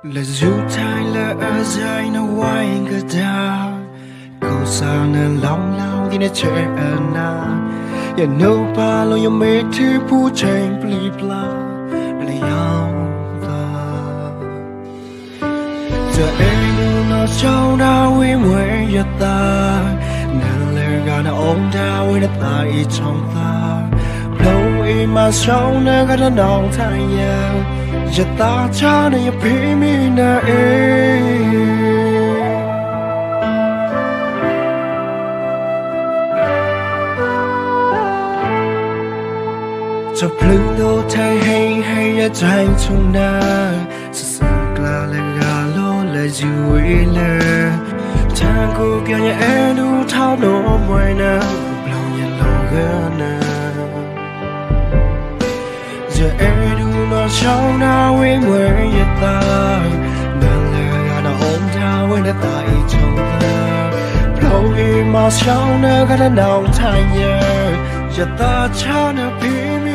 Let's do time let us in a wine get down. Go sun and long in a chair and now. You know, palo, you made to put chain, bleed blood, and a young the air no show now we where you thought. Never gonna own down with a thigh each on thigh. Blow in my shoulder, got a long time, yeah. You thought you pay me now. So blue tay hey ya trying to now. So glad like lo let you in there. Tango get your end to town no more now. Blow your logo now. The air do not show now we where you thought. Never got a home down when the thigh told. Blow in my shoulder got a long time yeah. You thought you be me.